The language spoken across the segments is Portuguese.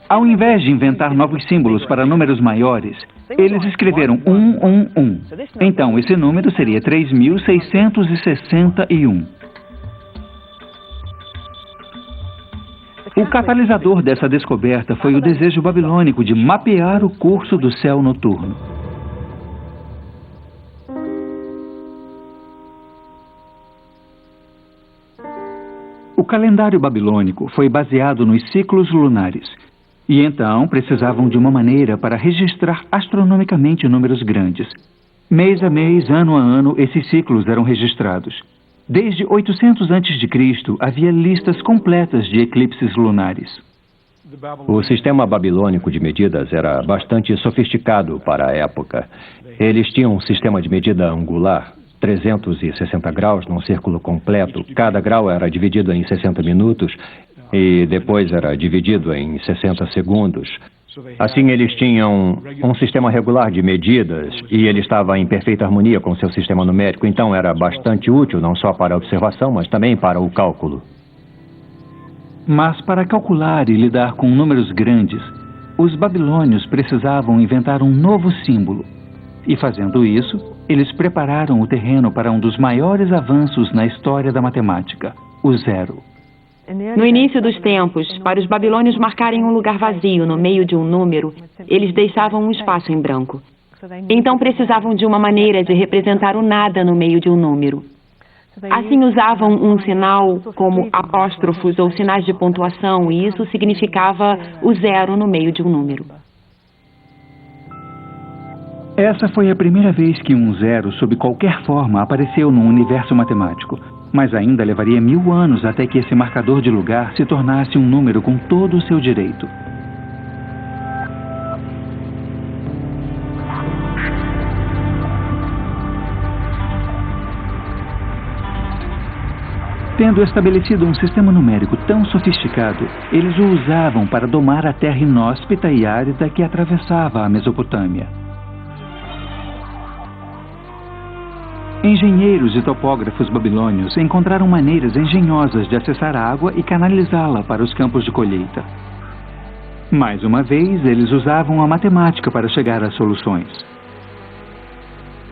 Ao invés de inventar novos símbolos para números maiores, eles escreveram 111. Então, esse número seria 3.661. O catalisador dessa descoberta foi o desejo babilônico de mapear o curso do céu noturno. O calendário babilônico foi baseado nos ciclos lunares, e então precisavam de uma maneira para registrar astronomicamente números grandes. Mês a mês, ano a ano, esses ciclos eram registrados. Desde 800 a.C., havia listas completas de eclipses lunares. O sistema babilônico de medidas era bastante sofisticado para a época. Eles tinham um sistema de medida angular, 360 graus num círculo completo. Cada grau era dividido em 60 minutos e depois era dividido em 60 segundos. Assim, eles tinham um sistema regular de medidas e ele estava em perfeita harmonia com seu sistema numérico. Então, era bastante útil não só para a observação, mas também para o cálculo. Mas para calcular e lidar com números grandes, os babilônios precisavam inventar um novo símbolo. E fazendo isso, eles prepararam o terreno para um dos maiores avanços na história da matemática, o zero. No início dos tempos, para os babilônios marcarem um lugar vazio no meio de um número, eles deixavam um espaço em branco. Então precisavam de uma maneira de representar o nada no meio de um número. Assim usavam um sinal como apóstrofos ou sinais de pontuação, e isso significava o zero no meio de um número. Essa foi a primeira vez que um zero, sob qualquer forma, apareceu no universo matemático. Mas ainda levaria 1000 anos até que esse marcador de lugar se tornasse um número com todo o seu direito. Tendo estabelecido um sistema numérico tão sofisticado, eles o usavam para domar a terra inóspita e árida que atravessava a Mesopotâmia. Engenheiros e topógrafos babilônios encontraram maneiras engenhosas de acessar a água e canalizá-la para os campos de colheita. Mais uma vez, eles usavam a matemática para chegar às soluções.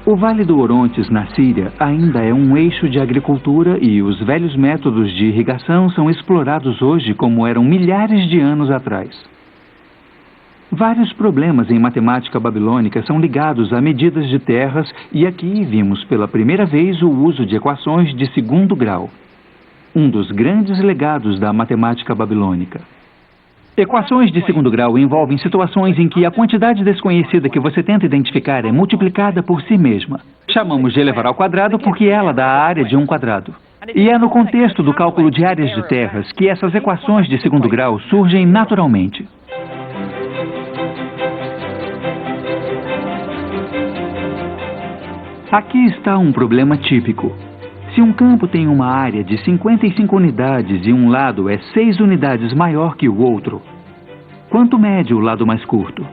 O Vale do Orontes, na Síria, ainda é um eixo de agricultura e os velhos métodos de irrigação são explorados hoje como eram milhares de anos atrás. Vários problemas em matemática babilônica são ligados a medidas de terras e aqui vimos pela primeira vez o uso de equações de segundo grau, um dos grandes legados da matemática babilônica. Equações de segundo grau envolvem situações em que a quantidade desconhecida que você tenta identificar é multiplicada por si mesma. Chamamos de elevar ao quadrado porque ela dá a área de um quadrado. E é no contexto do cálculo de áreas de terras que essas equações de segundo grau surgem naturalmente. Aqui está um problema típico. Se um campo tem uma área de 55 unidades e um lado é 6 unidades maior que o outro, quanto mede o lado mais curto?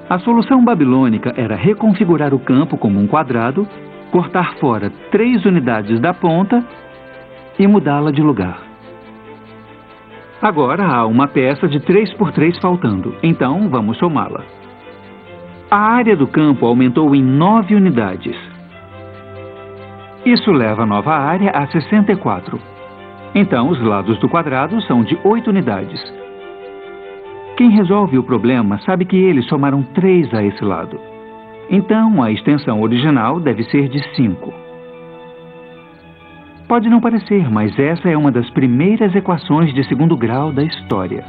A solução babilônica era reconfigurar o campo como um quadrado, cortar fora 3 unidades da ponta e mudá-la de lugar. Agora há uma peça de 3 por 3 faltando, então vamos somá-la. A área do campo aumentou em 9 unidades. Isso leva a nova área a 64. Então, os lados do quadrado são de 8 unidades. Quem resolve o problema sabe que eles somaram 3 a esse lado. Então, a extensão original deve ser de 5. Pode não parecer, mas essa é uma das primeiras equações de segundo grau da história.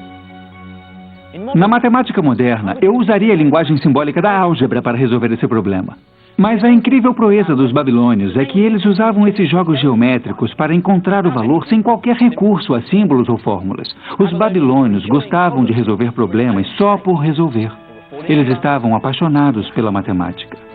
Na matemática moderna, eu usaria a linguagem simbólica da álgebra para resolver esse problema. Mas a incrível proeza dos babilônios é que eles usavam esses jogos geométricos para encontrar o valor sem qualquer recurso a símbolos ou fórmulas. Os babilônios gostavam de resolver problemas só por resolver. Eles estavam apaixonados pela matemática.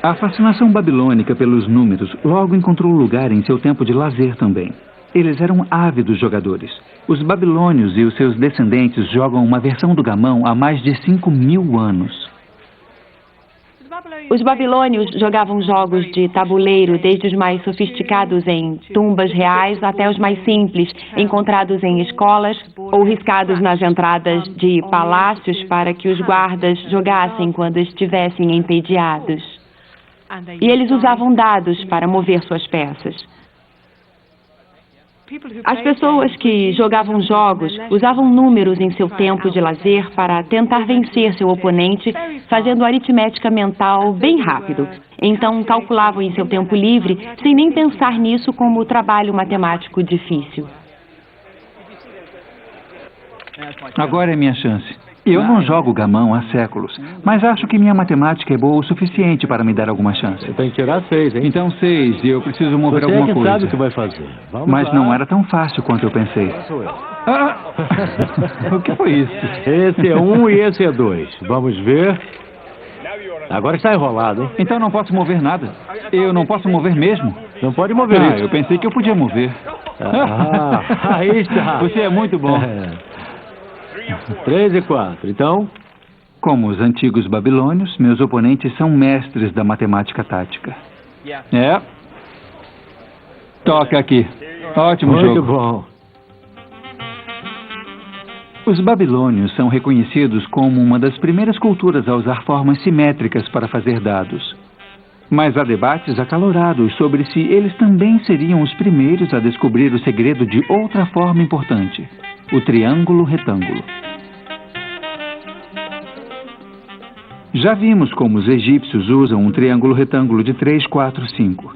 A fascinação babilônica pelos números logo encontrou lugar em seu tempo de lazer também. Eles eram ávidos jogadores. Os babilônios e os seus descendentes jogam uma versão do gamão há mais de 5.000 anos. Os babilônios jogavam jogos de tabuleiro, desde os mais sofisticados em tumbas reais até os mais simples, encontrados em escolas ou riscados nas entradas de palácios para que os guardas jogassem quando estivessem entediados. E eles usavam dados para mover suas peças. As pessoas que jogavam jogos usavam números em seu tempo de lazer para tentar vencer seu oponente, fazendo aritmética mental bem rápido. Então, calculavam em seu tempo livre, sem nem pensar nisso como trabalho matemático difícil. Agora é minha chance. Eu não jogo gamão há séculos, mas acho que minha matemática é boa o suficiente para me dar alguma chance. Você tem que tirar 6, hein? Então 6, e eu preciso mover alguma coisa. Você sabe o que vai fazer. Mas não era tão fácil quanto eu pensei. Ah! O que foi isso? Esse é 1 e esse é 2. Vamos ver. Agora está enrolado, hein? Então não posso mover nada. Eu não posso mover mesmo? Não pode mover isso. Eu pensei que eu podia mover. Aí está. Você é muito bom. 3 e 4, então? Como os antigos babilônios, meus oponentes são mestres da matemática tática. É. Toca aqui. Ótimo jogo. Muito bom. Os babilônios são reconhecidos como uma das primeiras culturas a usar formas simétricas para fazer dados. Mas há debates acalorados sobre se eles também seriam os primeiros a descobrir o segredo de outra forma importante: o triângulo retângulo. Já vimos como os egípcios usam um triângulo retângulo de 3, 4, 5.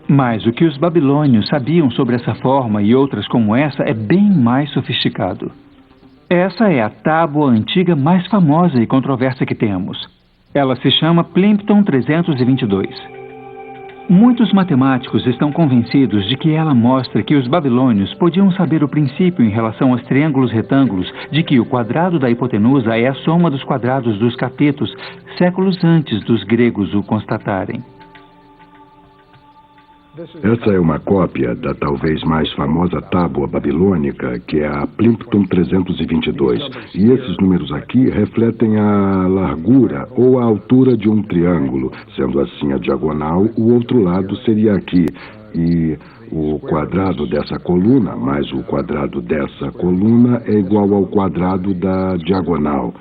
Mas o que os babilônios sabiam sobre essa forma e outras como essa é bem mais sofisticado. Essa é a tábua antiga mais famosa e controversa que temos. Ela se chama Plimpton 322. Muitos matemáticos estão convencidos de que ela mostra que os babilônios podiam saber o princípio em relação aos triângulos retângulos de que o quadrado da hipotenusa é a soma dos quadrados dos catetos, séculos antes dos gregos o constatarem. Essa é uma cópia da talvez mais famosa tábua babilônica, que é a Plimpton 322. E esses números aqui refletem a largura ou a altura de um triângulo. Sendo assim a diagonal, o outro lado seria aqui. E o quadrado dessa coluna mais o quadrado dessa coluna é igual ao quadrado da diagonal.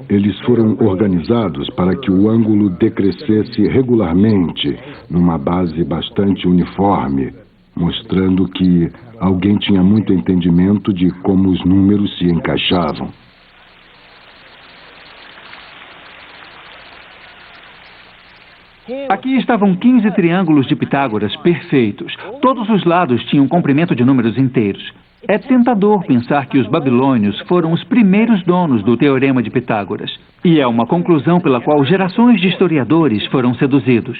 Eles foram organizados para que o ângulo decrescesse regularmente, numa base bastante uniforme, mostrando que alguém tinha muito entendimento de como os números se encaixavam. Aqui estavam 15 triângulos de Pitágoras perfeitos. Todos os lados tinham comprimento de números inteiros. É tentador pensar que os babilônios foram os primeiros donos do Teorema de Pitágoras. E é uma conclusão pela qual gerações de historiadores foram seduzidos.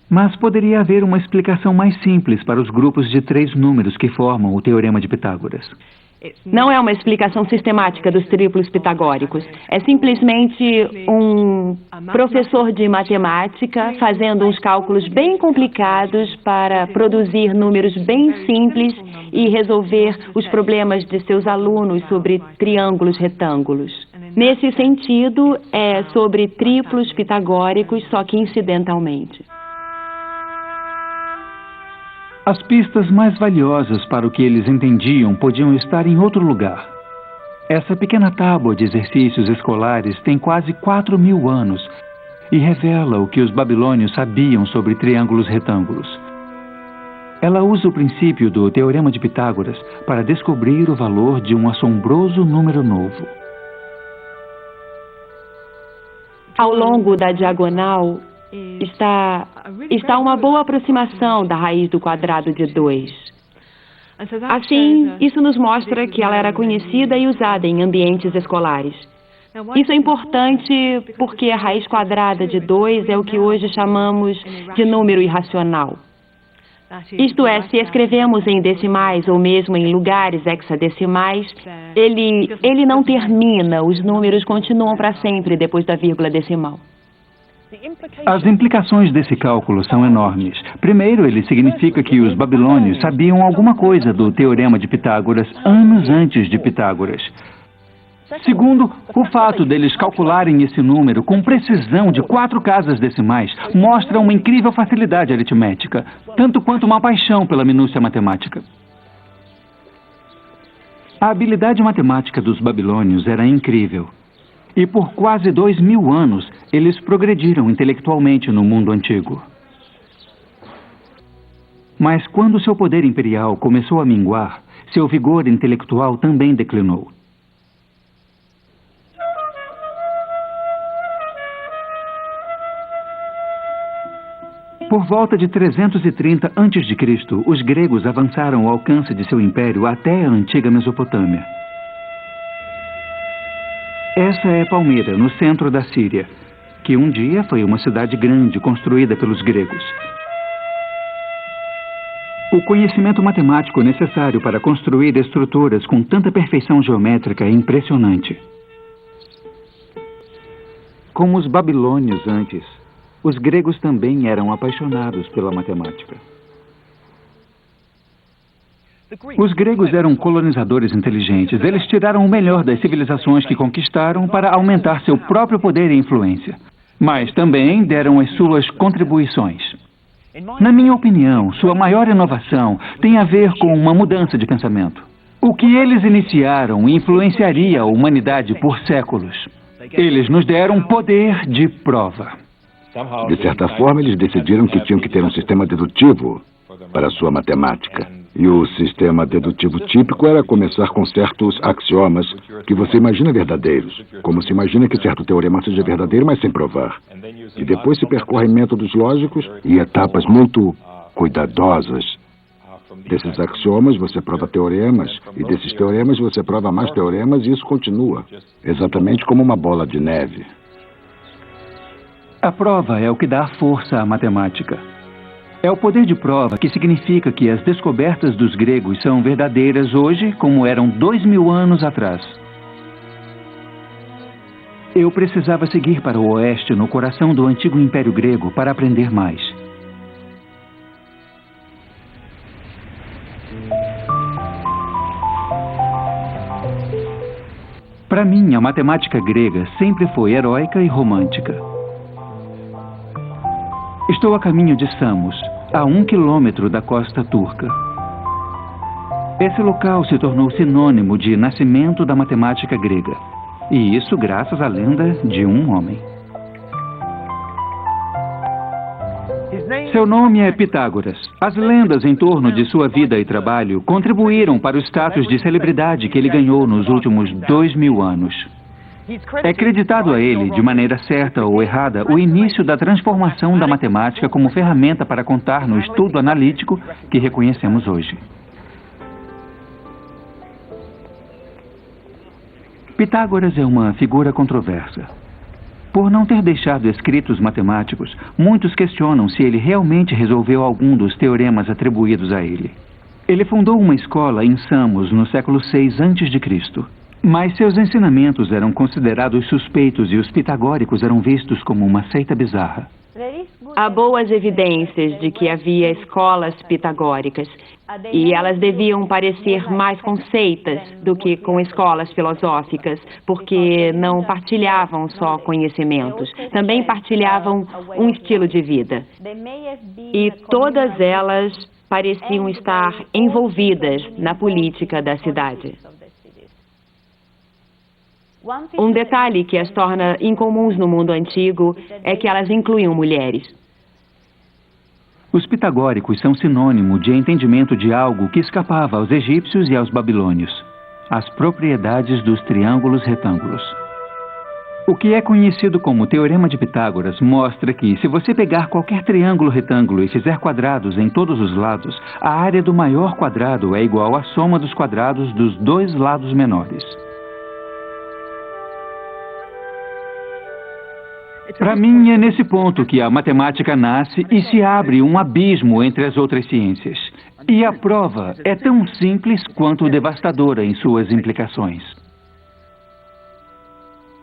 Mas poderia haver uma explicação mais simples para os grupos de 3 números que formam o Teorema de Pitágoras. Não é uma explicação sistemática dos triplos pitagóricos. É simplesmente um professor de matemática fazendo uns cálculos bem complicados para produzir números bem simples e resolver os problemas de seus alunos sobre triângulos retângulos. Nesse sentido, é sobre triplos pitagóricos, só que incidentalmente. As pistas mais valiosas para o que eles entendiam podiam estar em outro lugar. Essa pequena tábua de exercícios escolares tem quase 4.000 anos e revela o que os babilônios sabiam sobre triângulos retângulos. Ela usa o princípio do Teorema de Pitágoras para descobrir o valor de um assombroso número novo. Ao longo da diagonal está uma boa aproximação da raiz do quadrado de 2. Assim, isso nos mostra que ela era conhecida e usada em ambientes escolares. Isso é importante porque a raiz quadrada de 2 é o que hoje chamamos de número irracional. Isto é, se escrevemos em decimais ou mesmo em lugares hexadecimais, ele não termina, os números continuam para sempre depois da vírgula decimal. As implicações desse cálculo são enormes. Primeiro, ele significa que os babilônios sabiam alguma coisa do Teorema de Pitágoras anos antes de Pitágoras. Segundo, o fato deles calcularem esse número com precisão de 4 casas decimais mostra uma incrível facilidade aritmética, tanto quanto uma paixão pela minúcia matemática. A habilidade matemática dos babilônios era incrível. E por quase 2000 anos, eles progrediram intelectualmente no mundo antigo. Mas quando seu poder imperial começou a minguar, seu vigor intelectual também declinou. Por volta de 330 a.C., os gregos avançaram ao alcance de seu império até a antiga Mesopotâmia. Essa é Palmira, no centro da Síria, que um dia foi uma cidade grande construída pelos gregos. O conhecimento matemático necessário para construir estruturas com tanta perfeição geométrica é impressionante. Como os babilônios antes, os gregos também eram apaixonados pela matemática. Os gregos eram colonizadores inteligentes. Eles tiraram o melhor das civilizações que conquistaram para aumentar seu próprio poder e influência. Mas também deram as suas contribuições. Na minha opinião, sua maior inovação tem a ver com uma mudança de pensamento. O que eles iniciaram influenciaria a humanidade por séculos. Eles nos deram poder de prova. De certa forma, eles decidiram que tinham que ter um sistema dedutivo para a sua matemática. E o sistema dedutivo típico era começar com certos axiomas que você imagina verdadeiros. Como se imagina que certo teorema seja verdadeiro, mas sem provar. E depois se percorrem métodos lógicos e etapas muito cuidadosas. Desses axiomas você prova teoremas, e desses teoremas você prova mais teoremas, e isso continua. Exatamente como uma bola de neve. A prova é o que dá força à matemática. É o poder de prova que significa que as descobertas dos gregos são verdadeiras hoje, como eram 2000 anos atrás. Eu precisava seguir para o oeste, no coração do antigo Império Grego, para aprender mais. Para mim, a matemática grega sempre foi heróica e romântica. Estou a caminho de Samos, a 1 quilômetro da costa turca. Esse local se tornou sinônimo de nascimento da matemática grega. E isso graças à lenda de um homem. Seu nome é Pitágoras. As lendas em torno de sua vida e trabalho contribuíram para o status de celebridade que ele ganhou nos últimos 2000 anos. É creditado a ele, de maneira certa ou errada, o início da transformação da matemática como ferramenta para contar no estudo analítico que reconhecemos hoje. Pitágoras é uma figura controversa. Por não ter deixado escritos matemáticos, muitos questionam se ele realmente resolveu algum dos teoremas atribuídos a ele. Ele fundou uma escola em Samos no século VI a.C., mas seus ensinamentos eram considerados suspeitos e os pitagóricos eram vistos como uma seita bizarra. Há boas evidências de que havia escolas pitagóricas e elas deviam parecer mais com seitas do que com escolas filosóficas, porque não partilhavam só conhecimentos, também partilhavam um estilo de vida. E todas elas pareciam estar envolvidas na política da cidade. Um detalhe que as torna incomuns no mundo antigo é que elas incluíam mulheres. Os pitagóricos são sinônimo de entendimento de algo que escapava aos egípcios e aos babilônios: as propriedades dos triângulos retângulos. O que é conhecido como Teorema de Pitágoras mostra que, se você pegar qualquer triângulo retângulo e fizer quadrados em todos os lados, a área do maior quadrado é igual à soma dos quadrados dos dois lados menores. Para mim, é nesse ponto que a matemática nasce e se abre um abismo entre as outras ciências. E a prova é tão simples quanto devastadora em suas implicações.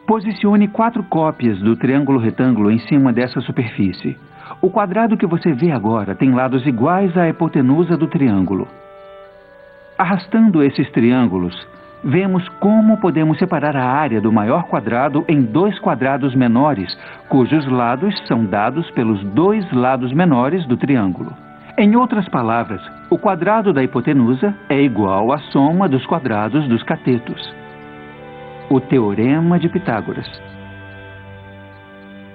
Posicione 4 cópias do triângulo retângulo em cima dessa superfície. O quadrado que você vê agora tem lados iguais à hipotenusa do triângulo. Arrastando esses triângulos, vemos como podemos separar a área do maior quadrado em 2 quadrados menores, cujos lados são dados pelos 2 lados menores do triângulo. Em outras palavras, o quadrado da hipotenusa é igual à soma dos quadrados dos catetos. O Teorema de Pitágoras.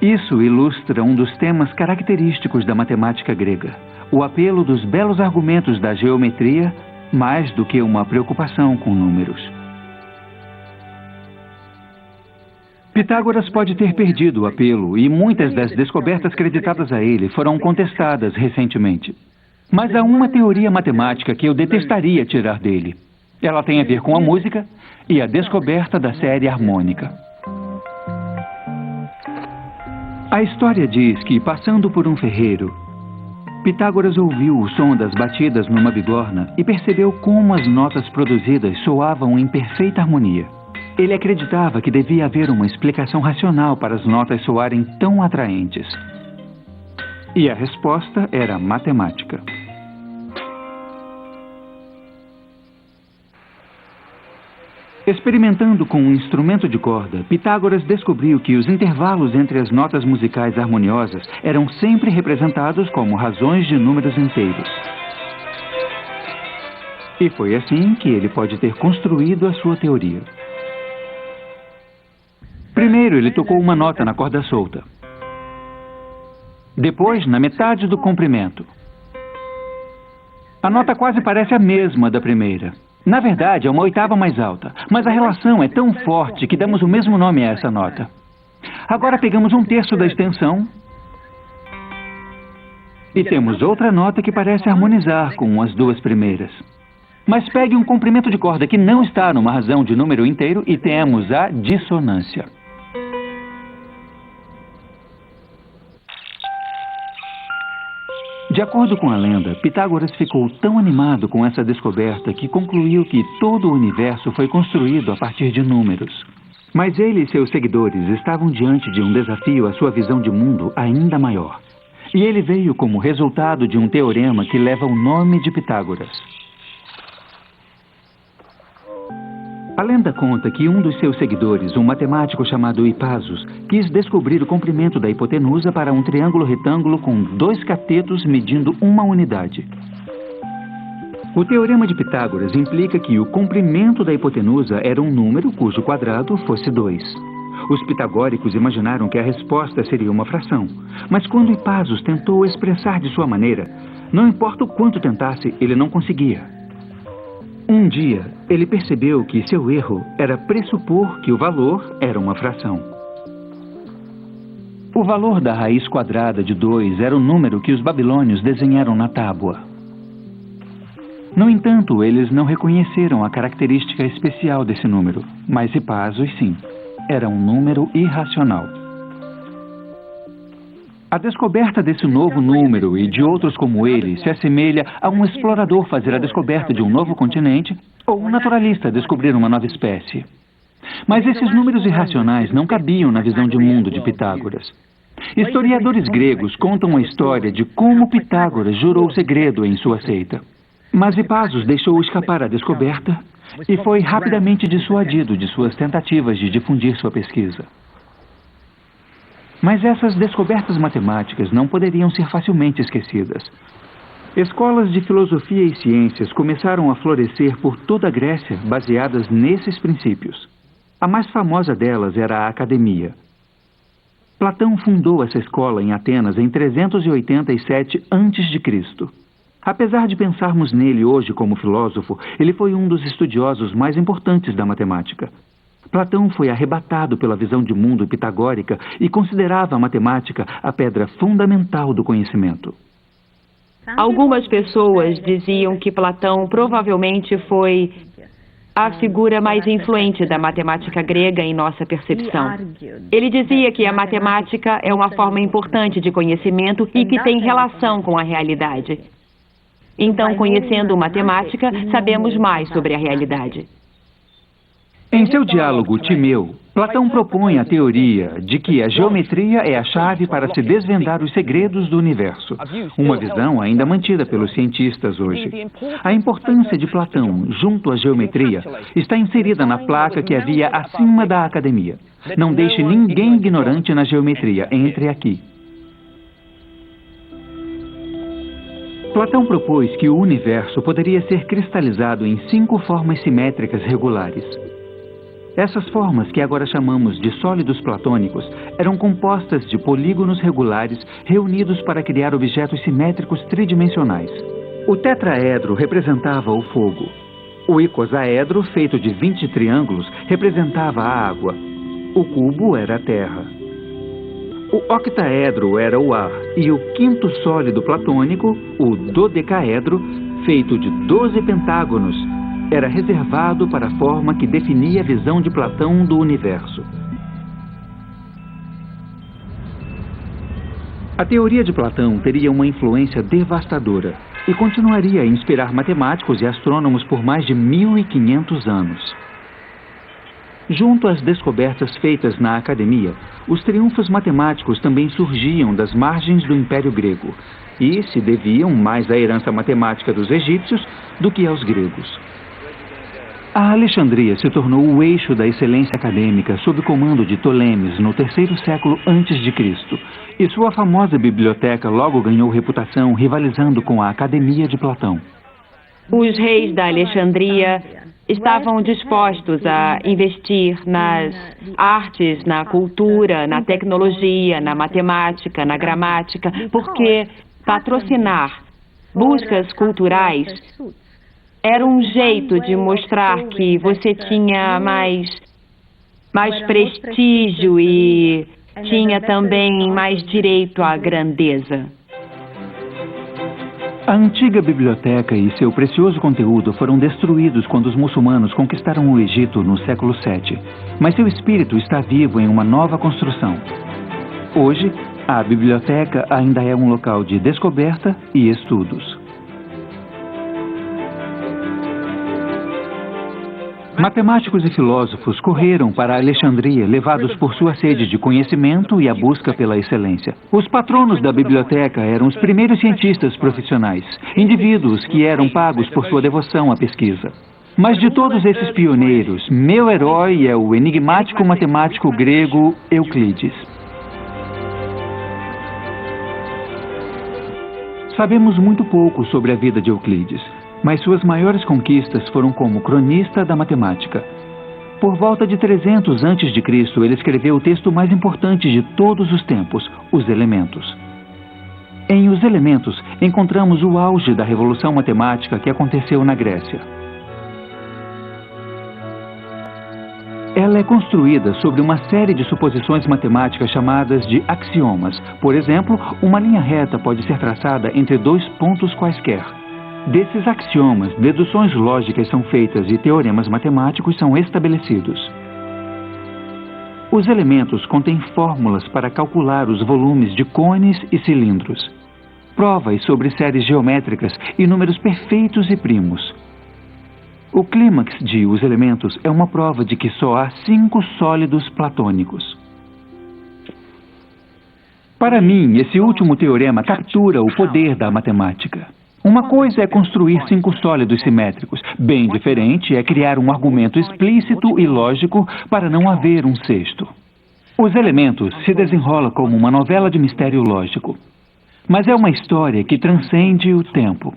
Isso ilustra um dos temas característicos da matemática grega, o apelo dos belos argumentos da geometria, mais do que uma preocupação com números. Pitágoras pode ter perdido o apelo e muitas das descobertas creditadas a ele foram contestadas recentemente. Mas há uma teoria matemática que eu detestaria tirar dele. Ela tem a ver com a música e a descoberta da série harmônica. A história diz que, passando por um ferreiro, Pitágoras ouviu o som das batidas numa bigorna e percebeu como as notas produzidas soavam em perfeita harmonia. Ele acreditava que devia haver uma explicação racional para as notas soarem tão atraentes. E a resposta era matemática. Experimentando com um instrumento de corda, Pitágoras descobriu que os intervalos entre as notas musicais harmoniosas eram sempre representados como razões de números inteiros. E foi assim que ele pode ter construído a sua teoria. Primeiro, ele tocou uma nota na corda solta. Depois, na metade do comprimento. A nota quase parece a mesma da primeira. Na verdade, é uma oitava mais alta, mas a relação é tão forte que damos o mesmo nome a essa nota. Agora pegamos um terço da extensão e temos outra nota que parece harmonizar com as 2 primeiras. Mas pegue um comprimento de corda que não está numa razão de número inteiro e temos a dissonância. De acordo com a lenda, Pitágoras ficou tão animado com essa descoberta que concluiu que todo o universo foi construído a partir de números. Mas ele e seus seguidores estavam diante de um desafio à sua visão de mundo ainda maior. E ele veio como resultado de um teorema que leva o nome de Pitágoras. A lenda conta que um dos seus seguidores, um matemático chamado Hipasos, quis descobrir o comprimento da hipotenusa para um triângulo retângulo com 2 catetos medindo 1 unidade. O teorema de Pitágoras implica que o comprimento da hipotenusa era um número cujo quadrado fosse 2. Os pitagóricos imaginaram que a resposta seria uma fração, mas quando Hipasos tentou expressar de sua maneira, não importa o quanto tentasse, ele não conseguia. Um dia, ele percebeu que seu erro era pressupor que o valor era uma fração. O valor da raiz quadrada de 2 era o número que os babilônios desenharam na tábua. No entanto, eles não reconheceram a característica especial desse número, mas Hipasos sim, era um número irracional. A descoberta desse novo número e de outros como ele se assemelha a um explorador fazer a descoberta de um novo continente ou um naturalista descobrir uma nova espécie. Mas esses números irracionais não cabiam na visão de mundo de Pitágoras. Historiadores gregos contam a história de como Pitágoras jurou o segredo em sua seita. Mas Hipasos deixou escapar a descoberta e foi rapidamente dissuadido de suas tentativas de difundir sua pesquisa. Mas essas descobertas matemáticas não poderiam ser facilmente esquecidas. Escolas de filosofia e ciências começaram a florescer por toda a Grécia baseadas nesses princípios. A mais famosa delas era a Academia. Platão fundou essa escola em Atenas em 387 a.C. Apesar de pensarmos nele hoje como filósofo, ele foi um dos estudiosos mais importantes da matemática. Platão foi arrebatado pela visão de mundo pitagórica e considerava a matemática a pedra fundamental do conhecimento. Algumas pessoas diziam que Platão provavelmente foi a figura mais influente da matemática grega em nossa percepção. Ele dizia que a matemática é uma forma importante de conhecimento e que tem relação com a realidade. Então, conhecendo matemática, sabemos mais sobre a realidade. Em seu diálogo Timeu, Platão propõe a teoria de que a geometria é a chave para se desvendar os segredos do universo. Uma visão ainda mantida pelos cientistas hoje. A importância de Platão junto à geometria está inserida na placa que havia acima da academia. Não deixe ninguém ignorante na geometria. Entre aqui. Platão propôs que o universo poderia ser cristalizado em 5 formas simétricas regulares. Essas formas, que agora chamamos de sólidos platônicos, eram compostas de polígonos regulares reunidos para criar objetos simétricos tridimensionais. O tetraedro representava o fogo. O icosaedro, feito de 20 triângulos, representava a água. O cubo era a terra. O octaedro era o ar, e o quinto sólido platônico, o dodecaedro, feito de 12 pentágonos, era reservado para a forma que definia a visão de Platão do universo. A teoria de Platão teria uma influência devastadora e continuaria a inspirar matemáticos e astrônomos por mais de 1500 anos. Junto às descobertas feitas na academia, os triunfos matemáticos também surgiam das margens do Império Grego e se deviam mais à herança matemática dos egípcios do que aos gregos. A Alexandria se tornou o eixo da excelência acadêmica sob o comando de Ptolemes no 3º século a.C., e sua famosa biblioteca logo ganhou reputação rivalizando com a Academia de Platão. Os reis da Alexandria estavam dispostos a investir nas artes, na cultura, na tecnologia, na matemática, na gramática, porque patrocinar buscas culturais era um jeito de mostrar que você tinha mais prestígio e tinha também mais direito à grandeza. A antiga biblioteca e seu precioso conteúdo foram destruídos quando os muçulmanos conquistaram o Egito no século VII, mas seu espírito está vivo em uma nova construção. Hoje, a biblioteca ainda é um local de descoberta e estudos. Matemáticos e filósofos correram para Alexandria, levados por sua sede de conhecimento e a busca pela excelência. Os patronos da biblioteca eram os primeiros cientistas profissionais, indivíduos que eram pagos por sua devoção à pesquisa. Mas de todos esses pioneiros, meu herói é o enigmático matemático grego Euclides. Sabemos muito pouco sobre a vida de Euclides, mas suas maiores conquistas foram como cronista da matemática. Por volta de 300 a.C., ele escreveu o texto mais importante de todos os tempos, Os Elementos. Em Os Elementos, encontramos o auge da revolução matemática que aconteceu na Grécia. Ela é construída sobre uma série de suposições matemáticas chamadas de axiomas. Por exemplo, uma linha reta pode ser traçada entre 2 pontos quaisquer. Desses axiomas, deduções lógicas são feitas e teoremas matemáticos são estabelecidos. Os elementos contêm fórmulas para calcular os volumes de cones e cilindros, provas sobre séries geométricas e números perfeitos e primos. O clímax de Os Elementos é uma prova de que só há 5 sólidos platônicos. Para mim, esse último teorema captura o poder da matemática. Uma coisa é construir 5 sólidos simétricos. Bem diferente é criar um argumento explícito e lógico para não haver um sexto. Os Elementos se desenrola como uma novela de mistério lógico. Mas é uma história que transcende o tempo.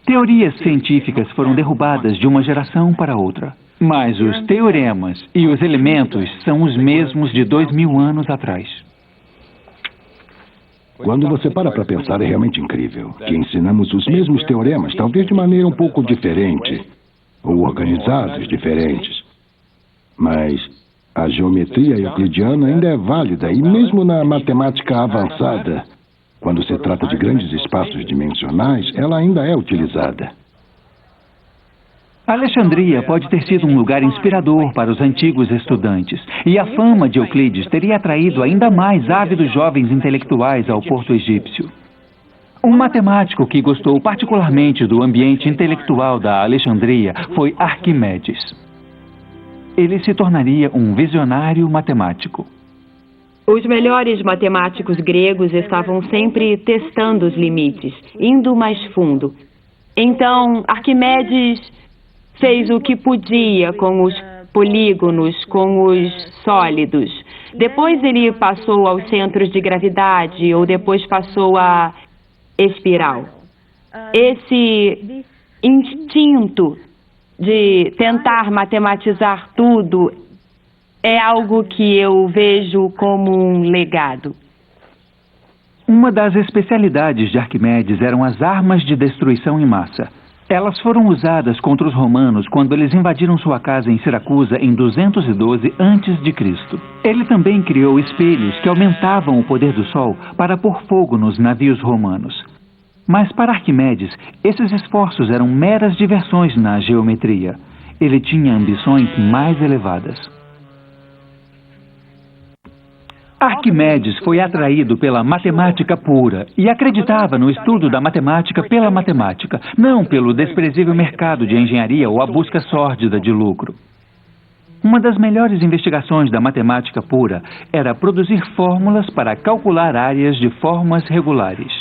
Teorias científicas foram derrubadas de uma geração para outra. Mas os teoremas e os elementos são os mesmos de 2000 anos atrás. Quando você para pensar, é realmente incrível que ensinamos os mesmos teoremas, talvez de maneira um pouco diferente, ou organizados diferentes. Mas a geometria euclidiana ainda é válida, e mesmo na matemática avançada, quando se trata de grandes espaços dimensionais, ela ainda é utilizada. Alexandria pode ter sido um lugar inspirador para os antigos estudantes, e a fama de Euclides teria atraído ainda mais ávidos jovens intelectuais ao porto egípcio. Um matemático que gostou particularmente do ambiente intelectual da Alexandria foi Arquimedes. ele se tornaria um visionário matemático. Os melhores matemáticos gregos estavam sempre testando os limites, indo mais fundo. Então, Arquimedes fez o que podia com os polígonos, com os sólidos. Depois ele passou aos centros de gravidade, ou depois passou à espiral. Esse instinto de tentar matematizar tudo é algo que eu vejo como um legado. Uma das especialidades de Arquimedes eram as armas de destruição em massa. Elas foram usadas contra os romanos quando eles invadiram sua casa em Siracusa em 212 a.C. Ele também criou espelhos que aumentavam o poder do sol para pôr fogo nos navios romanos. Mas para Arquimedes, esses esforços eram meras diversões na geometria. Ele tinha ambições mais elevadas. Arquimedes foi atraído pela matemática pura e acreditava no estudo da matemática pela matemática, não pelo desprezível mercado de engenharia ou a busca sórdida de lucro. Uma das melhores investigações da matemática pura era produzir fórmulas para calcular áreas de formas regulares.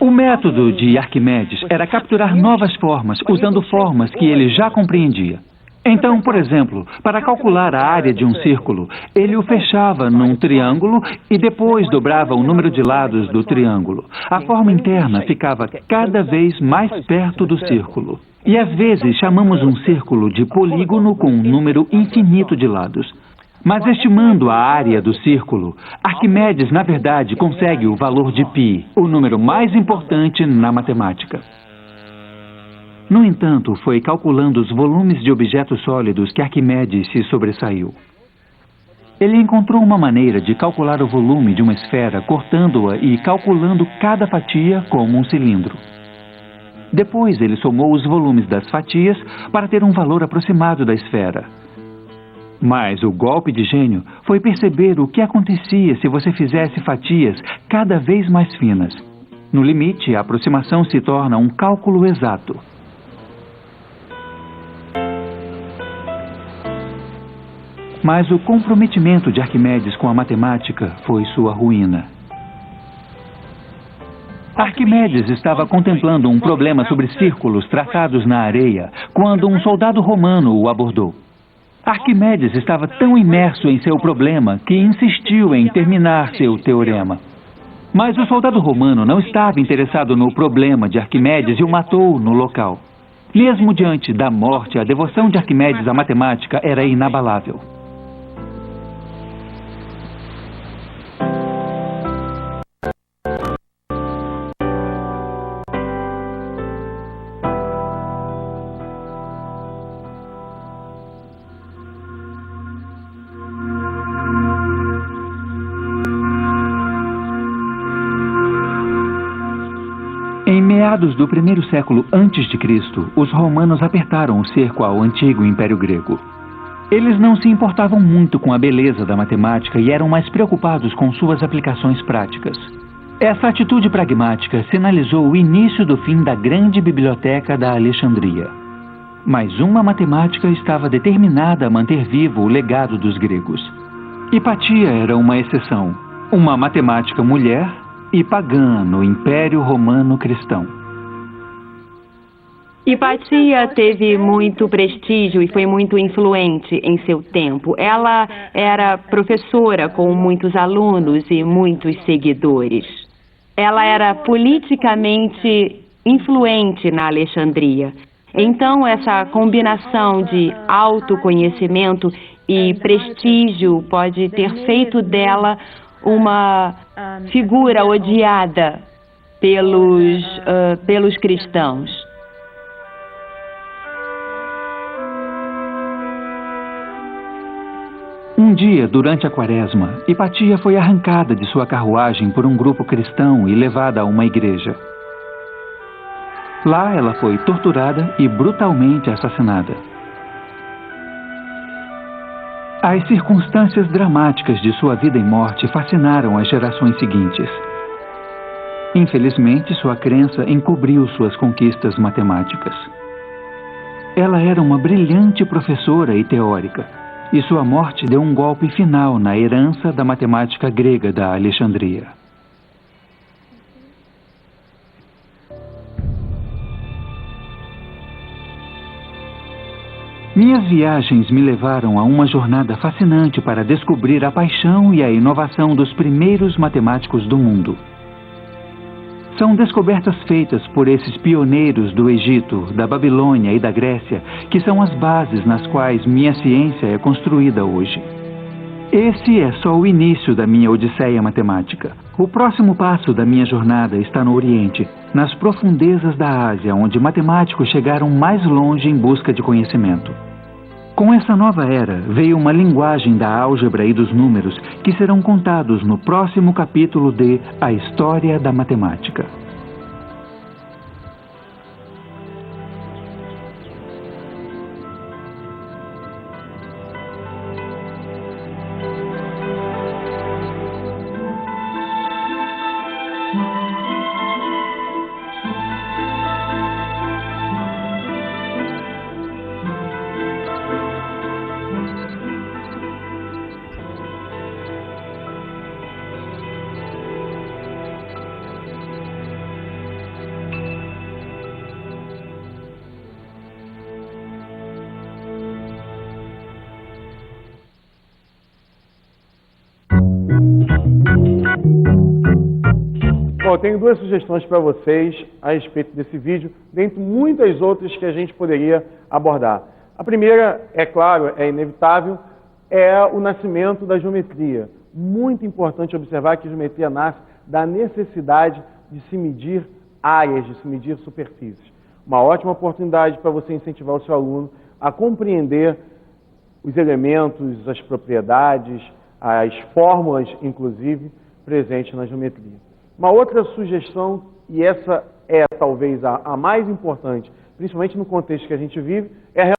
O método de Arquimedes era capturar novas formas usando formas que ele já compreendia. Então, por exemplo, para calcular a área de um círculo, ele o fechava num triângulo e depois dobrava o número de lados do triângulo. A forma interna ficava cada vez mais perto do círculo. E às vezes chamamos um círculo de polígono com um número infinito de lados. Mas estimando a área do círculo, Arquimedes, na verdade, consegue o valor de π, o número mais importante na matemática. No entanto, foi calculando os volumes de objetos sólidos que Arquimedes se sobressaiu. Ele encontrou uma maneira de calcular o volume de uma esfera cortando-a e calculando cada fatia como um cilindro. Depois, ele somou os volumes das fatias para ter um valor aproximado da esfera. Mas o golpe de gênio foi perceber o que acontecia se você fizesse fatias cada vez mais finas. No limite, a aproximação se torna um cálculo exato. Mas o comprometimento de Arquimedes com a matemática foi sua ruína. Arquimedes estava contemplando um problema sobre círculos traçados na areia quando um soldado romano o abordou. Arquimedes estava tão imerso em seu problema que insistiu em terminar seu teorema. Mas o soldado romano não estava interessado no problema de Arquimedes e o matou no local. Mesmo diante da morte, a devoção de Arquimedes à matemática era inabalável. Em meados do primeiro século a.C., os romanos apertaram o cerco ao antigo Império Grego. Eles não se importavam muito com a beleza da matemática e eram mais preocupados com suas aplicações práticas. Essa atitude pragmática sinalizou o início do fim da grande biblioteca da Alexandria. Mas uma matemática estava determinada a manter vivo o legado dos gregos. Hipatia era uma exceção, uma matemática mulher e pagã no Império Romano Cristão. Hipatia teve muito prestígio e foi muito influente em seu tempo. Ela era professora com muitos alunos e muitos seguidores. Ela era politicamente influente na Alexandria. Então, essa combinação de autoconhecimento e prestígio pode ter feito dela uma figura odiada pelos cristãos. Um dia, durante a quaresma, Hipatia foi arrancada de sua carruagem por um grupo cristão e levada a uma igreja. Lá ela foi torturada e brutalmente assassinada. As circunstâncias dramáticas de sua vida e morte fascinaram as gerações seguintes. Infelizmente, sua crença encobriu suas conquistas matemáticas. Ela era uma brilhante professora e teórica, e sua morte deu um golpe final na herança da matemática grega da Alexandria. Minhas viagens me levaram a uma jornada fascinante para descobrir a paixão e a inovação dos primeiros matemáticos do mundo. São descobertas feitas por esses pioneiros do Egito, da Babilônia e da Grécia, que são as bases nas quais minha ciência é construída hoje. Esse é só o início da minha odisseia matemática. O próximo passo da minha jornada está no Oriente, nas profundezas da Ásia, onde matemáticos chegaram mais longe em busca de conhecimento. Com essa nova era, veio uma linguagem da álgebra e dos números que serão contados no próximo capítulo de A História da Matemática. Bom, eu tenho duas sugestões para vocês a respeito desse vídeo, dentre muitas outras que a gente poderia abordar. A primeira, é claro, é inevitável, é o nascimento da geometria. Muito importante observar que a geometria nasce da necessidade de se medir áreas, de se medir superfícies. Uma ótima oportunidade para você incentivar o seu aluno a compreender os elementos, as propriedades, as fórmulas, inclusive, presentes na geometria. Uma outra sugestão, e essa é talvez a mais importante, principalmente no contexto que a gente vive, é a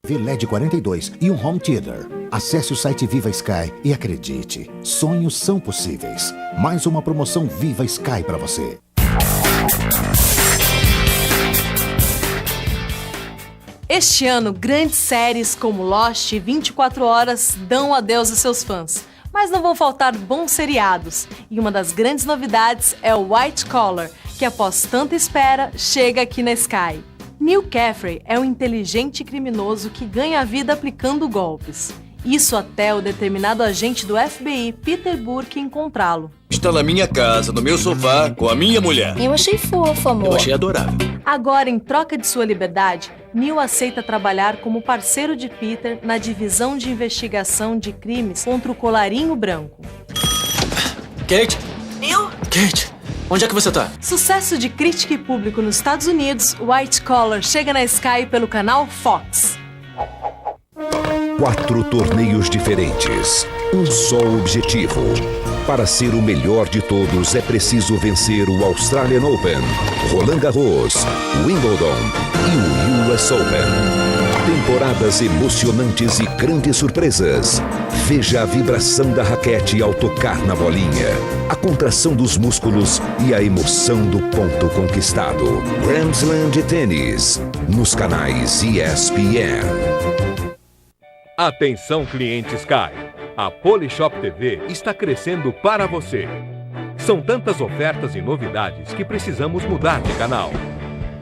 LED 42 e um home theater. Acesse o site Viva Sky e acredite, sonhos são possíveis. Mais uma promoção Viva Sky para você. Este ano, grandes séries como Lost e 24 Horas dão adeus a seus fãs. Mas não vão faltar bons seriados. E uma das grandes novidades é o White Collar, que após tanta espera, chega aqui na Sky. Neil Caffrey é um inteligente criminoso que ganha a vida aplicando golpes. Isso até o determinado agente do FBI, Peter Burke, encontrá-lo. Está na minha casa, no meu sofá, com a minha mulher. Eu achei fofo, amor. Eu achei adorável. Agora, em troca de sua liberdade, Neil aceita trabalhar como parceiro de Peter na divisão de investigação de crimes contra o colarinho branco. Kate? Neil? Kate, onde é que você tá? Sucesso de crítica e público nos Estados Unidos, White Collar chega na Sky pelo canal Fox. 4 torneios diferentes, um só objetivo. Para ser o melhor de todos, é preciso vencer o Australian Open, Roland Garros, Wimbledon e o US Open. Temporadas emocionantes e grandes surpresas. Veja a vibração da raquete ao tocar na bolinha, a contração dos músculos e a emoção do ponto conquistado. Grand Slam de tênis, nos canais ESPN. Atenção, cliente Sky! A Polishop TV está crescendo para você. São tantas ofertas e novidades que precisamos mudar de canal.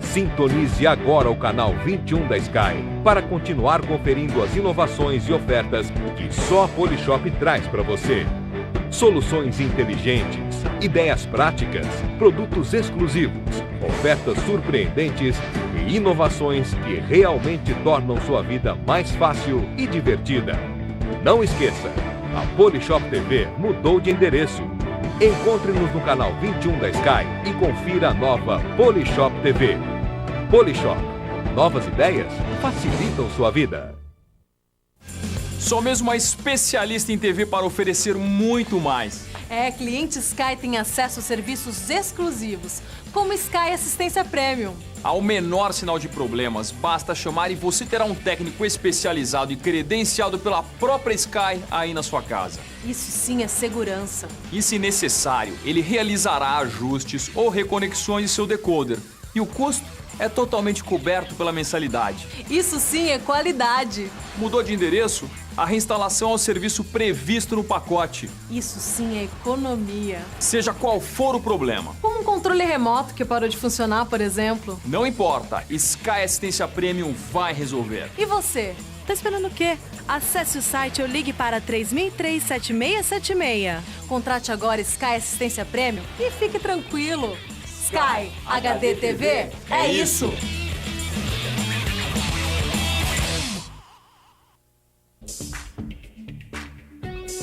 Sintonize agora o canal 21 da Sky para continuar conferindo as inovações e ofertas que só a Polishop traz para você. Soluções inteligentes, ideias práticas, produtos exclusivos, ofertas surpreendentes e inovações que realmente tornam sua vida mais fácil e divertida. Não esqueça, a Polishop TV mudou de endereço. Encontre-nos no canal 21 da Sky e confira a nova Polishop TV. Polishop, novas ideias facilitam sua vida. Sou mesmo uma especialista em TV para oferecer muito mais. Cliente Sky tem acesso a serviços exclusivos, como Sky Assistência Premium. Ao menor sinal de problemas, basta chamar e você terá um técnico especializado e credenciado pela própria Sky aí na sua casa. Isso sim é segurança. E se necessário, ele realizará ajustes ou reconexões de seu decoder. E o custo é totalmente coberto pela mensalidade. Isso sim é qualidade. Mudou de endereço? A reinstalação é o serviço previsto no pacote. Isso sim é economia. Seja qual for o problema. Como um controle remoto que parou de funcionar, por exemplo. Não importa, Sky Assistência Premium vai resolver. E você? Tá esperando o quê? Acesse o site ou ligue para 3003-7676. Contrate agora Sky Assistência Premium e fique tranquilo. Sky HD TV é isso!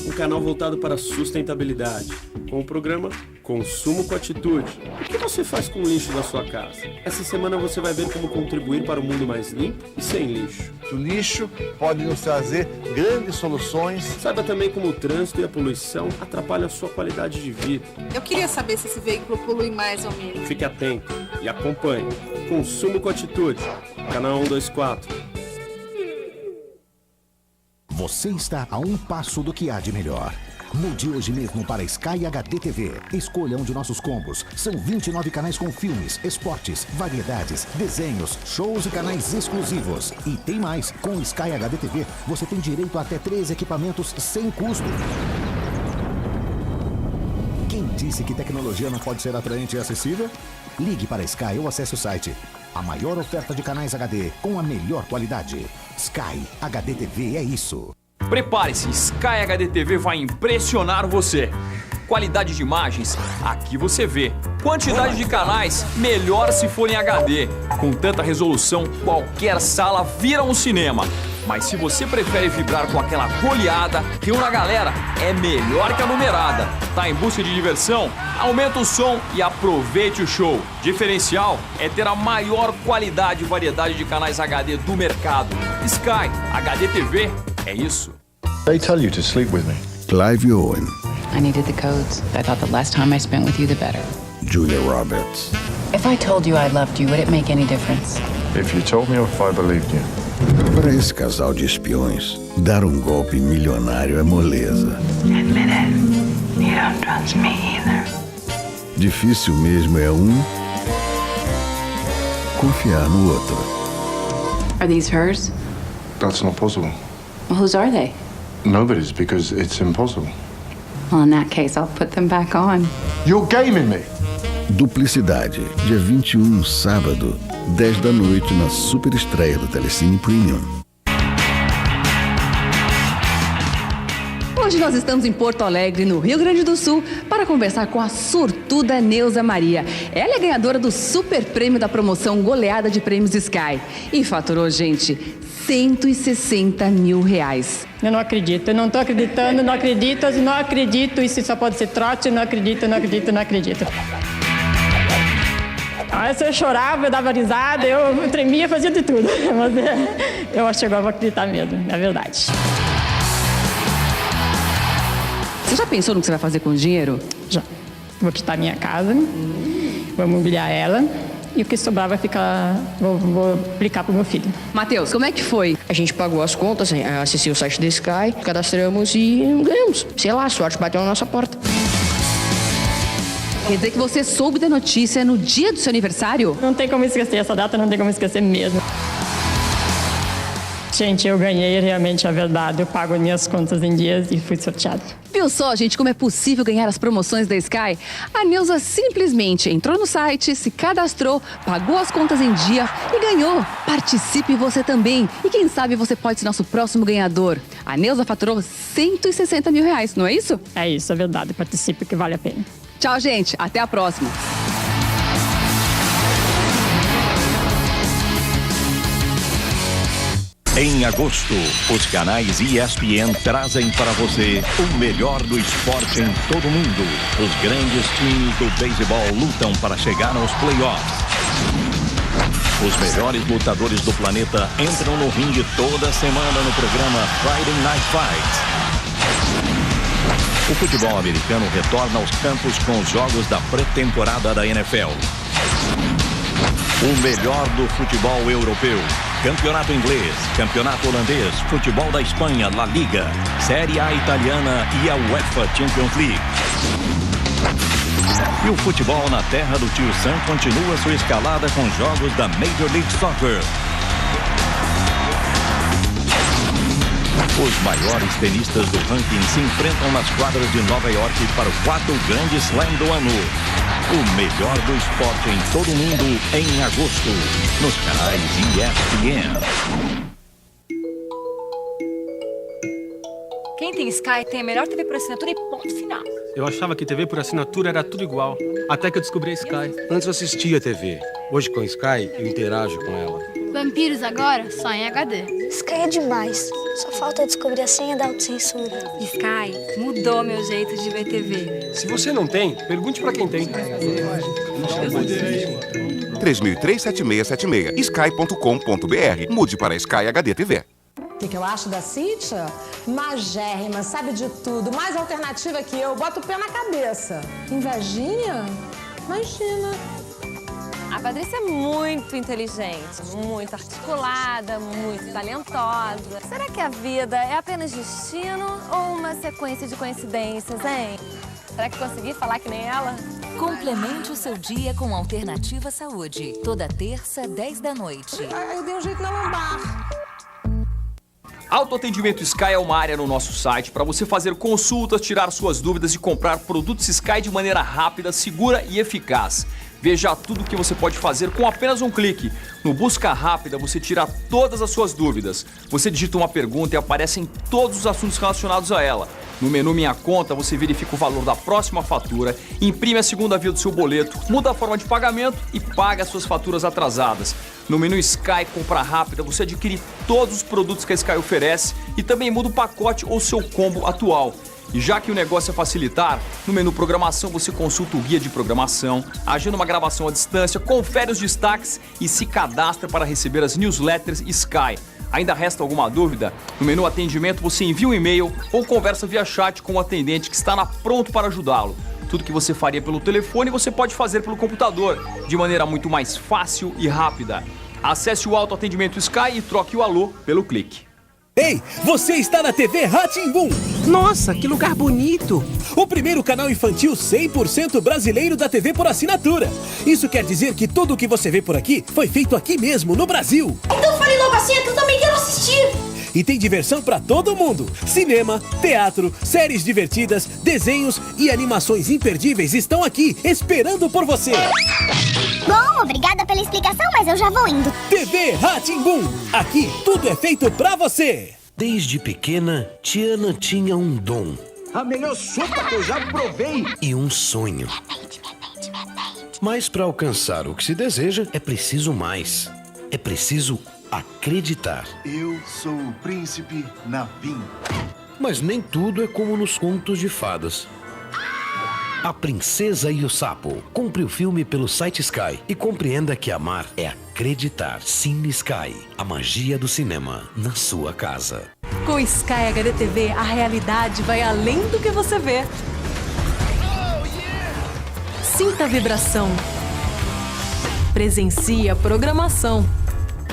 Um canal voltado para a sustentabilidade, com o programa Consumo com Atitude. O que você faz com o lixo da sua casa? Essa semana você vai ver como contribuir para um mundo mais limpo e sem lixo. O lixo pode nos trazer grandes soluções. Saiba também como o trânsito e a poluição atrapalham a sua qualidade de vida. Eu queria saber se esse veículo polui mais ou menos. Fique atento e acompanhe. Consumo com Atitude, canal 124. Você está a um passo do que há de melhor. Mude hoje mesmo para Sky HD TV. Escolha um de nossos combos. São 29 canais com filmes, esportes, variedades, desenhos, shows e canais exclusivos. E tem mais. Com o Sky HD TV, você tem direito a até 3 equipamentos sem custo. Quem disse que tecnologia não pode ser atraente e acessível? Ligue para Sky ou acesse o site. A maior oferta de canais HD com a melhor qualidade. Sky HD TV é isso. Prepare-se, Sky HD TV vai impressionar você. Qualidade de imagens, aqui você vê. Quantidade de canais, melhor se for em HD. Com tanta resolução, qualquer sala vira um cinema. Mas se você prefere vibrar com aquela goleada, reúna a galera, é melhor que a numerada. Tá em busca de diversão? Aumenta o som e aproveite o show. Diferencial é ter a maior qualidade e variedade de canais HD do mercado. Sky HD TV é isso. They tell you to sleep with me. Clive Owen. I needed the codes. I thought the less time I spent with you, the better. Julia Roberts. If I told you I loved you, would it make any difference? If you told me or if I believed you. Para esse casal de espiões, dar um golpe milionário é moleza. Admit it. You don't trust me either. Difícil mesmo é um confiar no outro. Are these hers? That's not possible. Well, whose are they? Nobody's, because it's impossible. Well, in that case, I'll put them back on. You're gaming me. Duplicidade, dia 21, sábado, 10 da noite, na super estreia do Telecine Premium. Hoje nós estamos em Porto Alegre, no Rio Grande do Sul, para conversar com a sortuda Neuza Maria. Ela é ganhadora do super prêmio da promoção Goleada de Prêmios Sky e faturou, gente, R$160 mil. Eu não acredito, eu não tô acreditando, não acredito, isso só pode ser trote, não acredito. Aí eu chorava, eu dava risada, eu tremia, fazia de tudo, mas eu acho que agora vou acreditar mesmo, é verdade. Você já pensou no que você vai fazer com o dinheiro? Já. Vou quitar minha casa, vou mobiliar ela e o que sobrar vai ficar, vou aplicar pro meu filho. Matheus, como é que foi? A gente pagou as contas, acessei o site da Sky, cadastramos e ganhamos. Sei lá, a sorte bateu na nossa porta. Quer dizer que você soube da notícia no dia do seu aniversário? Não tem como esquecer essa data, não tem como esquecer mesmo. Gente, eu ganhei realmente a verdade. Eu pago minhas contas em dias e fui sorteado. Viu só, gente, como é possível ganhar as promoções da Sky? A Neuza simplesmente entrou no site, se cadastrou, pagou as contas em dia e ganhou. Participe você também. E quem sabe você pode ser nosso próximo ganhador. A Neuza faturou R$160 mil, não é isso? É isso, é verdade. Participe que vale a pena. Tchau, gente. Até a próxima. Em agosto, os canais ESPN trazem para você o melhor do esporte em todo o mundo. Os grandes times do beisebol lutam para chegar aos playoffs. Os melhores lutadores do planeta entram no ringue toda semana no programa Friday Night Fights. O futebol americano retorna aos campos com os jogos da pré-temporada da NFL. O melhor do futebol europeu. Campeonato inglês, campeonato holandês, futebol da Espanha, La Liga, Série A italiana e a UEFA Champions League. E o futebol na terra do tio Sam continua sua escalada com jogos da Major League Soccer. Os maiores tenistas do ranking se enfrentam nas quadras de Nova York para o 4º Grand Slam do ano. O melhor do esporte em todo o mundo em agosto, nos canais ESPN. Quem tem Sky tem a melhor TV por assinatura e ponto final. Eu achava que TV por assinatura era tudo igual, até que eu descobri a Sky. Antes eu assistia TV. Hoje com a Sky eu interajo com ela. Vampiros agora só em HD. Sky é demais. Só falta descobrir a senha da autocensura. Sky mudou meu jeito de ver TV. Se você não tem, pergunte pra quem tem. 3003-7676. Sky.com.br. Mude para Sky HD TV. O que eu acho da Cíntia? Magérrima, sabe de tudo, mais alternativa que eu, bota o pé na cabeça. Invejinha? Imagina. A Patrícia é muito inteligente, muito articulada, muito talentosa. Será que a vida é apenas destino ou uma sequência de coincidências, hein? Será que consegui falar que nem ela? Complemente o seu dia com Alternativa Saúde. Toda terça, 10 da noite. Eu dei um jeito na lombar. Autoatendimento Sky é uma área no nosso site para você fazer consultas, tirar suas dúvidas e comprar produtos Sky de maneira rápida, segura e eficaz. Veja tudo o que você pode fazer com apenas um clique. No Busca Rápida, você tira todas as suas dúvidas. Você digita uma pergunta e aparecem todos os assuntos relacionados a ela. No menu Minha Conta, você verifica o valor da próxima fatura, imprime a segunda via do seu boleto, muda a forma de pagamento e paga as suas faturas atrasadas. No menu Sky Compra Rápida, você adquire todos os produtos que a Sky oferece e também muda o pacote ou seu combo atual. E já que o negócio é facilitar, no menu Programação você consulta o guia de programação, agenda uma gravação à distância, confere os destaques e se cadastra para receber as newsletters Sky. Ainda resta alguma dúvida? No menu Atendimento você envia um e-mail ou conversa via chat com o atendente que está pronto para ajudá-lo. Tudo que você faria pelo telefone você pode fazer pelo computador, de maneira muito mais fácil e rápida. Acesse o autoatendimento Sky e troque o alô pelo clique. Ei, você está na TV Rá-Tim-Bum. Nossa, que lugar bonito. O primeiro canal infantil 100% brasileiro da TV por assinatura. Isso quer dizer que tudo o que você vê por aqui foi feito aqui mesmo, no Brasil. Então fale logo assim, que eu também quero assistir. E tem diversão pra todo mundo. Cinema, teatro, séries divertidas, desenhos e animações imperdíveis estão aqui, esperando por você. Bom, obrigada pela explicação, mas eu já vou indo. TV Rá-Tim-Bum. Aqui tudo é feito pra você. Desde pequena, Tiana tinha um dom. A melhor sopa que eu já provei. E um sonho. Mas para alcançar o que se deseja, é preciso mais. É preciso acreditar. Eu sou o príncipe Navim. Mas nem tudo é como nos contos de fadas. A Princesa e o Sapo. Compre o filme pelo site Sky e compreenda que amar é acreditar. Cine Sky, a magia do cinema na sua casa. Com Sky HD TV, a realidade vai além do que você vê. Sinta a vibração. Presencie a programação.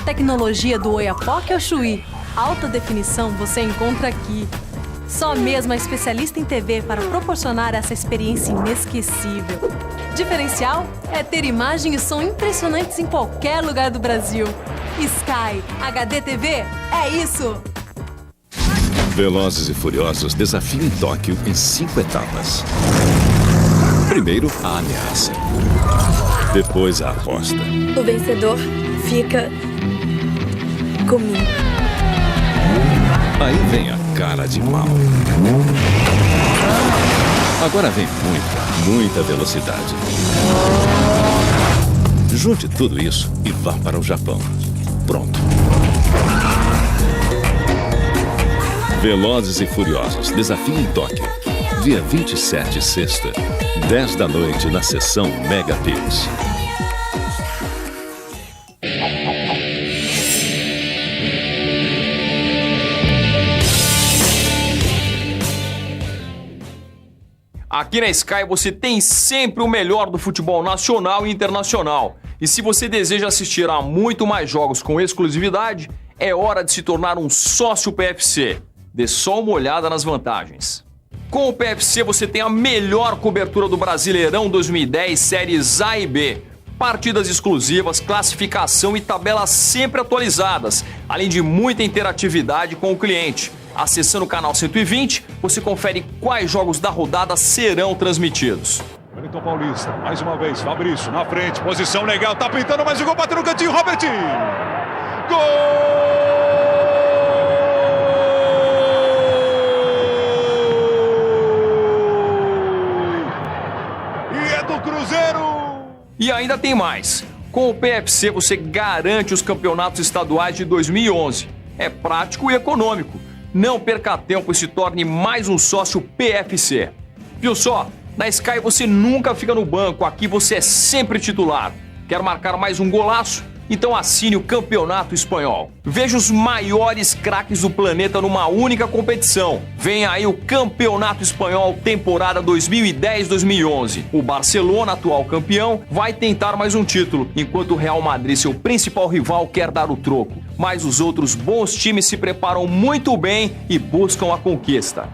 Tecnologia do Oiapoque ao Chuí. Alta definição você encontra aqui. Só mesmo a especialista em TV para proporcionar essa experiência inesquecível. Diferencial é ter imagem e som impressionantes em qualquer lugar do Brasil. Sky HD TV é isso! Velozes e Furiosos Desafio em Tóquio em 5 etapas. Primeiro, a ameaça. Depois, a aposta. O vencedor fica comigo. Aí vem a cara de mal. Agora vem muita velocidade. Junte tudo isso e vá para o Japão. Pronto. Velozes e Furiosos Desafio em Tóquio. Dia 27, sexta, 10 da noite na sessão Megapix. Aqui na Sky você tem sempre o melhor do futebol nacional e internacional. E se você deseja assistir a muito mais jogos com exclusividade, é hora de se tornar um sócio PFC. Dê só uma olhada nas vantagens. Com o PFC você tem a melhor cobertura do Brasileirão 2010 séries A e B. Partidas exclusivas, classificação e tabelas sempre atualizadas, além de muita interatividade com o cliente. Acessando o canal 120, você confere quais jogos da rodada serão transmitidos. Wellington Paulista, mais uma vez, Fabrício na frente, posição legal, tá pintando mais um gol, bateu no cantinho, Robert! Gol! E é do Cruzeiro! E ainda tem mais. Com o PFC você garante os campeonatos estaduais de 2011. É prático e econômico. Não perca tempo e se torne mais um sócio PFC. Viu só? Na Sky você nunca fica no banco, aqui você é sempre titular. Quer marcar mais um golaço? Então assine o Campeonato Espanhol. Veja os maiores craques do planeta numa única competição. Vem aí o Campeonato Espanhol temporada 2010-2011. O Barcelona, atual campeão, vai tentar mais um título, enquanto o Real Madrid, seu principal rival, quer dar o troco. Mas os outros bons times se preparam muito bem e buscam a conquista.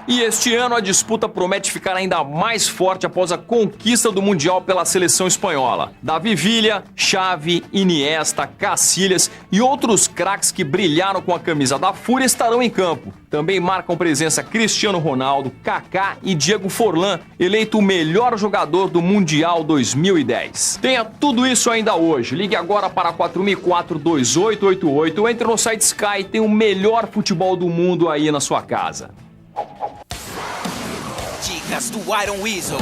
E este ano a disputa promete ficar ainda mais forte após a conquista do Mundial pela seleção espanhola. Davi Villa, Xavi, Iniesta, Casillas e outros craques que brilharam com a camisa da Fúria estarão em campo. Também marcam presença Cristiano Ronaldo, Kaká e Diego Forlán, eleito o melhor jogador do Mundial 2010. Tenha tudo isso ainda hoje. Ligue agora para 4004-2888 ou entre no site Sky, tem o melhor futebol do mundo aí na sua casa. Dicas do Iron Weasel.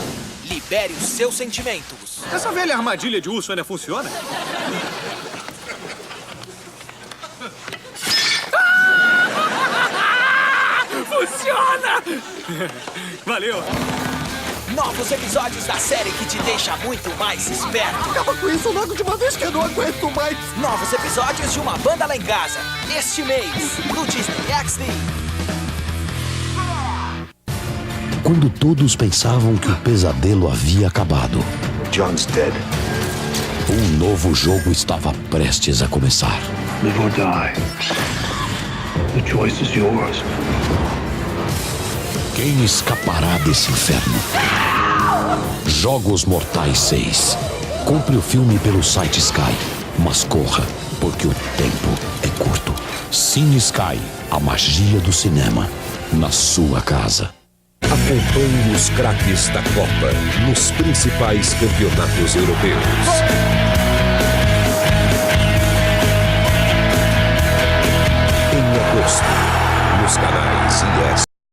Libere os seus sentimentos. Essa velha armadilha de urso ainda funciona? Funciona! Valeu! Novos episódios da série que te deixa muito mais esperto. Acaba com isso logo de uma vez que eu não aguento mais. Novos episódios de Uma Banda Lá em Casa. Este mês, no Disney XD. Quando todos pensavam que o pesadelo havia acabado, John's dead. Um novo jogo estava prestes a começar. Live or die. The choice is yours. Quem escapará desse inferno? Jogos Mortais 6. Compre o filme pelo site Sky, mas corra, porque o tempo é curto. Cine Sky, a magia do cinema, na sua casa. Acompanhe os craques da Copa nos principais campeonatos europeus. Em agosto, nos canais ESPN.